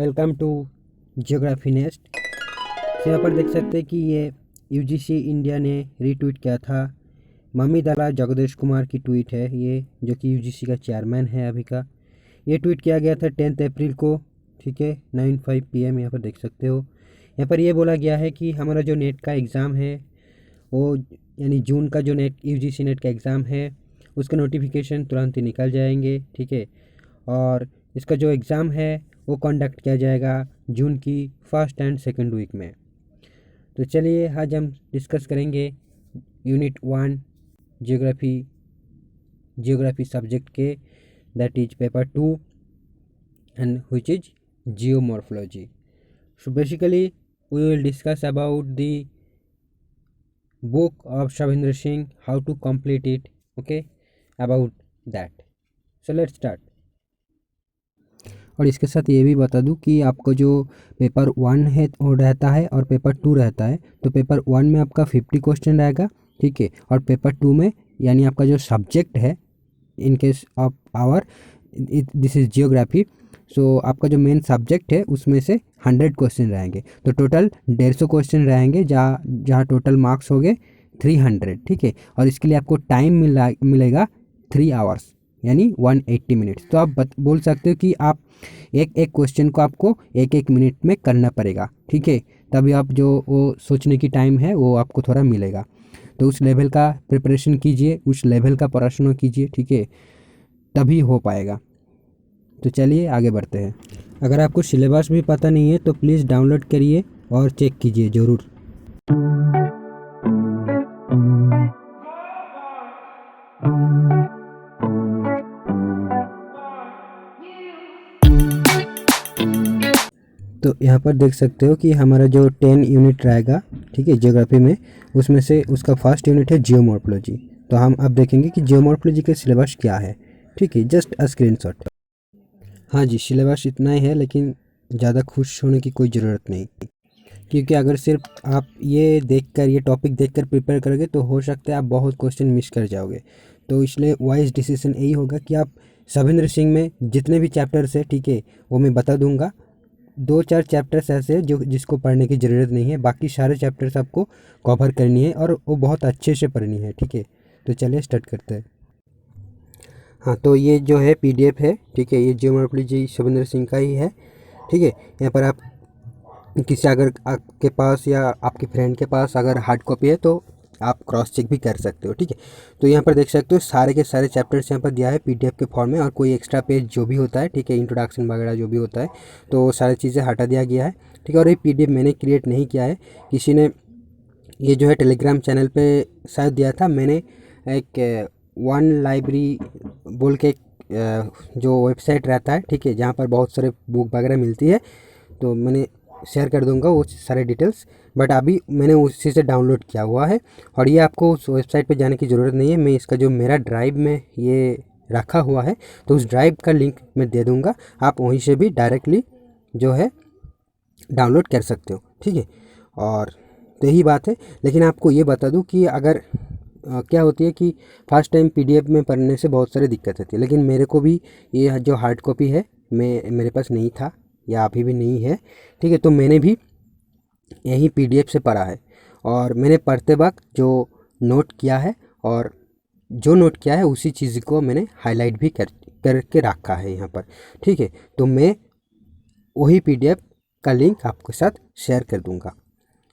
Welcome to geography nest. यहाँ पर देख सकते हैं कि ये यूजीसी इंडिया ने रीट्वीट किया था। मम्मीदला जगदीश कुमार की ट्वीट है ये, जो कि यूजीसी का चेयरमैन है अभी का। ये ट्वीट किया गया था 10 अप्रैल को, ठीक है, 9:05 PM। यहाँ पर देख सकते हो, यहाँ पर ये बोला गया है कि हमारा जो नेट का एग्ज़ाम है वो, यानी जून का जो नेट यूजीसी नेट का एग्ज़ाम है उसका नोटिफिकेशन तुरंत ही निकल जाएंगे, ठीक है। और इसका जो एग्ज़ाम है वो कंडक्ट किया जाएगा जून की 1st एंड 2nd वीक में। तो चलिए आज हम डिस्कस करेंगे यूनिट 1 जियोग्राफी सब्जेक्ट के, that is paper 2 and which is geomorphology. So basically we will discuss about the book of Shavindra Singh, how to complete it, okay, about that. So let's start. और इसके साथ ये भी बता दूं कि आपका जो पेपर 1 है वो रहता है और पेपर 2 रहता है। तो पेपर 1 में आपका 50 क्वेश्चन रहेगा, ठीक है, और पेपर 2 में यानी आपका जो सब्जेक्ट है, in case of our this is geography, so आपका जो मेन सब्जेक्ट है उसमें से 100 क्वेश्चन रहेंगे। तो टोटल 150 क्वेश्चन रहेंगे, जहाँ टोटल मार्क्स हो गए 300, ठीक है। और इसके लिए आपको टाइम मिलेगा 3 आवर्स यानी 180 मिनट्स। तो आप बोल सकते हो कि आप एक एक क्वेश्चन को आपको एक एक मिनट में करना पड़ेगा, ठीक है। तभी आप जो वो सोचने की टाइम है वो आपको थोड़ा मिलेगा। तो उस लेवल का प्रिपरेशन कीजिए, उस लेवल का पढ़ाशुना कीजिए, ठीक है, तभी हो पाएगा। तो चलिए आगे बढ़ते हैं। अगर आपको सिलेबस भी पता नहीं है तो प्लीज़ डाउनलोड करिए और चेक कीजिए ज़रूर। तो यहाँ पर देख सकते हो कि हमारा जो 10 यूनिट रहेगा, ठीक है, ज्योग्राफी में, उसमें से उसका फर्स्ट यूनिट है जियोमॉर्फोलॉजी। तो हम अब देखेंगे कि जियोमॉर्फोलॉजी का सिलेबस क्या है, ठीक है, जस्ट अ स्क्रीनशॉट। हाँ जी, सिलेबस इतना ही है, लेकिन ज़्यादा खुश होने की कोई ज़रूरत नहीं, क्योंकि अगर सिर्फ आप ये टॉपिक देखकर प्रिपेयर करोगे तो हो सकता है आप बहुत क्वेश्चन मिस कर जाओगे। तो इसलिए वाइज डिसीजन यही होगा कि आप शविंद्र सिंह में जितने भी चैप्टर्स है, ठीक है, वो मैं बता दूंगा। 2-4 चैप्टर्स ऐसे जो जिसको पढ़ने की ज़रूरत नहीं है, बाकी सारे चैप्टर्स आपको कवर करनी है और वो बहुत अच्छे से पढ़नी है, ठीक है। तो चलिए स्टार्ट करते हैं। हाँ, तो ये जो है PDF है, ठीक है, ये जियोमॉर्फोलॉजी शविंद्र सिंह का ही है, ठीक है। यहाँ पर आप किसी अगर आपके पास या आपके फ्रेंड के पास अगर हार्ड कॉपी है तो आप क्रॉस चेक भी कर सकते हो, ठीक है। तो यहाँ पर देख सकते हो सारे के सारे चैप्टर्स यहाँ पर दिया है PDF के फॉर्म में, और कोई एक्स्ट्रा पेज जो भी होता है, ठीक है, इंट्रोडक्शन वगैरह जो भी होता है, तो सारी चीज़ें हटा दिया गया है, ठीक है। और ये PDF मैंने क्रिएट नहीं किया है, किसी ने ये जो है टेलीग्राम चैनल पे शायद दिया था। मैंने एक वन लाइब्रेरी बोल के जो वेबसाइट रहता है, ठीक है, जहाँ पर बहुत सारे बुक वगैरह मिलती है, तो मैंने शेयर कर दूंगा वो सारे डिटेल्स। बट अभी मैंने उसी से डाउनलोड किया हुआ है, और ये आपको उस वेबसाइट पे जाने की ज़रूरत नहीं है। मैं इसका जो मेरा ड्राइव में ये रखा हुआ है, तो उस ड्राइव का लिंक मैं दे दूंगा, आप वहीं से भी डायरेक्टली जो है डाउनलोड कर सकते हो, ठीक है। और तो यही बात है। लेकिन आपको ये बता दूं कि अगर क्या होती है कि फर्स्ट टाइम PDF में पढ़ने से बहुत सारी दिक्कत होती है। लेकिन मेरे को भी ये जो हार्ड कॉपी है मेरे पास नहीं था, या अभी भी नहीं है, ठीक है। तो मैंने भी यही PDF से पढ़ा है, और मैंने पढ़ते वक्त जो नोट किया है, और जो नोट किया है उसी चीज़ को मैंने हाईलाइट भी करके रखा है यहाँ पर, ठीक है। तो मैं वही PDF का लिंक आपके साथ शेयर कर दूँगा,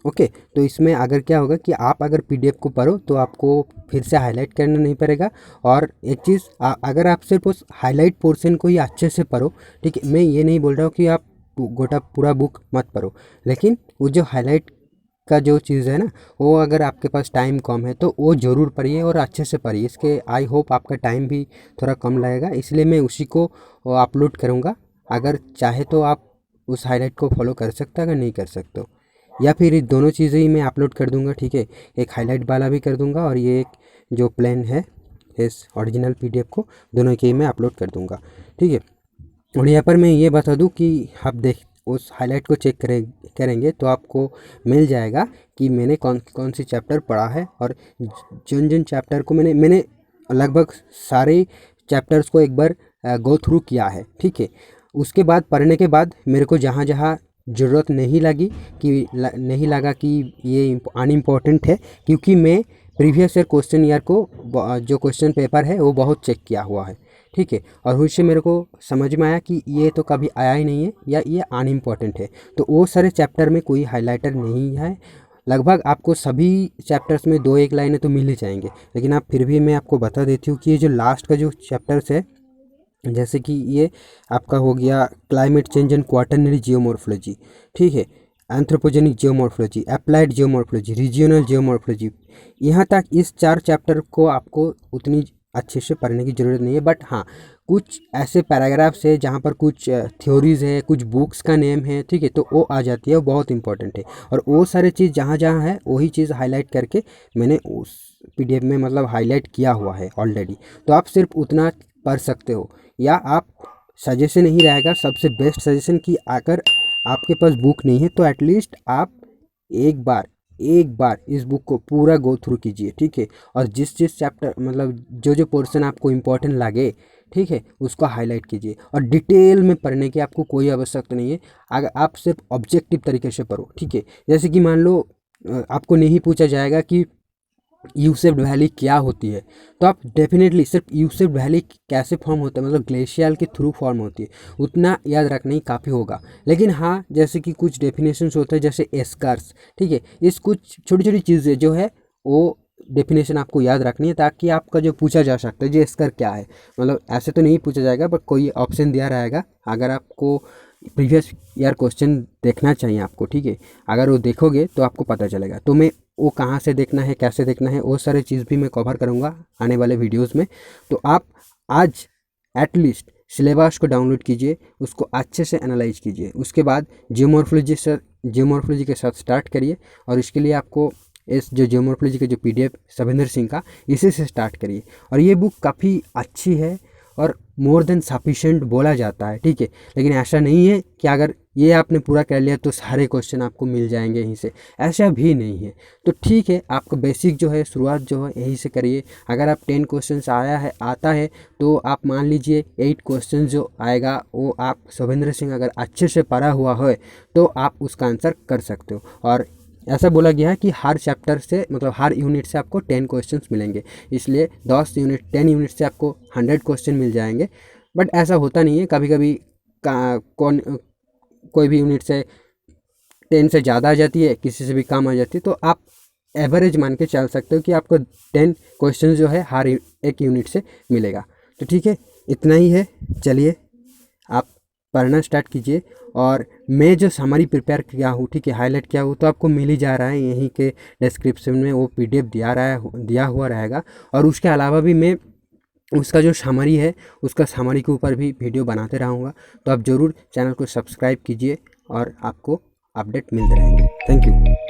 ओके। तो इसमें अगर क्या होगा कि आप अगर PDF को पढ़ो तो आपको फिर से हाईलाइट करना नहीं पड़ेगा। और एक चीज़, अगर आप सिर्फ उस हाईलाइट पोर्शन को ही अच्छे से पढ़ो, ठीक है, मैं ये नहीं बोल रहा हूँ कि आप गोटा पूरा बुक मत पढ़ो, लेकिन वो जो हाईलाइट का जो चीज़ है ना, वो अगर आपके पास टाइम कम है तो वो ज़रूर पढ़िए और अच्छे से पढ़िए। इसके आई होप आपका टाइम भी थोड़ा कम लगेगा, इसलिए मैं उसी को अपलोड करूँगा। अगर चाहे तो आप उस हाईलाइट को फॉलो कर सकते हो, अगर नहीं कर सकते हो, या फिर ये दोनों चीज़ें ही मैं अपलोड कर दूंगा, ठीक है। एक हाईलाइट वाला भी कर दूंगा, और ये एक जो प्लान है इस ओरिजिनल PDF को, दोनों के ही मैं अपलोड कर दूंगा, ठीक है। और यहाँ पर मैं ये बता दूं कि आप उस हाईलाइट को चेक करेंगे तो आपको मिल जाएगा कि मैंने कौन कौन सी चैप्टर पढ़ा है, और जिन जिन चैप्टर को मैंने लगभग सारे चैप्टर्स को एक बार गो थ्रू किया है, ठीक है। उसके बाद पढ़ने के बाद मेरे को जहाँ जहाँ ज़रूरत नहीं लगी कि नहीं लगा कि ये अनइम्पॉर्टेंट है, क्योंकि मैं प्रीवियस ईयर क्वेश्चन ईयर को जो क्वेश्चन पेपर है वो बहुत चेक किया हुआ है, ठीक है। और उससे मेरे को समझ में आया कि ये तो कभी आया ही नहीं है या ये अनइम्पॉर्टेंट है, तो वो सारे चैप्टर में कोई हाइलाइटर नहीं है। लगभग आपको सभी चैप्टर्स में 2-1 लाइनें तो मिल ही जाएंगे, लेकिन आप फिर भी मैं आपको बता देती हूँ कि ये जो लास्ट का जो चैप्टर्स है, जैसे कि ये आपका हो गया climate change and quaternary geomorphology, ठीक है, anthropogenic geomorphology, applied geomorphology, regional geomorphology, यहाँ तक इस 4 चैप्टर को आपको उतनी अच्छे से पढ़ने की ज़रूरत नहीं है। बट हाँ, कुछ ऐसे पैराग्राफ्स है जहाँ पर कुछ थ्योरीज है, कुछ बुक्स का नेम है, ठीक है, तो वो आ जाती है, वो बहुत इंपॉर्टेंट है। और वो सारे चीज़ जहाँ जहाँ है वही चीज़ हाईलाइट करके मैंने उस PDF में मतलब हाईलाइट किया हुआ है ऑलरेडी, तो आप सिर्फ उतना पढ़ सकते हो। या आप सजेशन ही रहेगा, सबसे बेस्ट सजेशन कि अगर आपके पास बुक नहीं है तो एटलीस्ट आप एक बार इस बुक को पूरा गो थ्रू कीजिए, ठीक है। और जिस चैप्टर मतलब जो पोर्शन आपको इम्पोर्टेंट लगे, ठीक है, उसको हाईलाइट कीजिए। और डिटेल में पढ़ने की आपको कोई आवश्यकता नहीं है, अगर आप सिर्फ ऑब्जेक्टिव तरीके से पढ़ो, ठीक है। जैसे कि मान लो आपको नहीं पूछा जाएगा कि यू शेप्ड वैली क्या होती है, तो आप डेफिनेटली सिर्फ यू शेप्ड वैली कैसे फॉर्म होता है, मतलब ग्लेशियर के थ्रू फॉर्म होती है, उतना याद रखना ही काफ़ी होगा। लेकिन हाँ, जैसे कि कुछ डेफिनेशंस होते हैं जैसे एस्कर्स, ठीक है, इस कुछ छोटी छोटी चीज़ें जो है वो डेफिनेशन आपको याद रखनी है, ताकि आपका जो पूछा जा सकता है जो एस्कर क्या है, मतलब ऐसे तो नहीं पूछा जाएगा बट कोई ऑप्शन दिया रहेगा। अगर आपको प्रीवियस ईयर क्वेश्चन देखना चाहिए आपको, ठीक है, अगर वो देखोगे तो आपको पता चलेगा। तो मैं वो कहाँ से देखना है, कैसे देखना है, वो सारे चीज़ भी मैं कवर करूँगा आने वाले वीडियोस में। तो आप आज एटलीस्ट सिलेबस को डाउनलोड कीजिए, उसको अच्छे से एनालाइज कीजिए, उसके बाद जियोमॉर्फोलॉजी के साथ स्टार्ट करिए। और इसके लिए आपको इस जो जियोमॉर्फोलॉजी का जो PDF सविंदर सिंह का, इसी से स्टार्ट करिए। और ये बुक काफ़ी अच्छी है और मोर देन सफिशेंट बोला जाता है, ठीक है। लेकिन ऐसा नहीं है कि अगर ये आपने पूरा कर लिया तो सारे क्वेश्चन आपको मिल जाएंगे यहीं से, ऐसा भी नहीं है। तो ठीक है, आपका बेसिक जो है शुरुआत जो है यहीं से करिए। अगर आप 10 क्वेश्चन आता है तो आप मान लीजिए 8 क्वेश्चन जो आएगा वो आप सविंदर सिंह अगर अच्छे से पढ़ा हुआ है तो आप उसका आंसर कर सकते हो। और ऐसा बोला गया है कि हर चैप्टर से मतलब हर यूनिट से आपको 10 क्वेश्चंस मिलेंगे, इसलिए 10 यूनिट से आपको 100 क्वेश्चन मिल जाएंगे। बट ऐसा होता नहीं है, कभी कभी कोई भी यूनिट से 10 से ज़्यादा आ जाती है, किसी से भी कम आ जाती है, तो आप एवरेज मान के चल सकते हो कि आपको 10 क्वेश्चन जो है हर एक यूनिट से मिलेगा। तो ठीक है, इतना ही है। चलिए आप पढ़ना स्टार्ट कीजिए। और मैं जो समरी प्रिपेयर किया हूँ, ठीक है, हाईलाइट किया हूँ, तो आपको मिल ही जा रहा है, यहीं के डिस्क्रिप्शन में वो PDF दिया हुआ रहेगा। और उसके अलावा भी मैं उसका जो समरी है, उसका समरी के ऊपर भी वीडियो बनाते रहूँगा। तो आप ज़रूर चैनल को सब्सक्राइब कीजिए और आपको अपडेट मिलते रहेंगे। Thank you.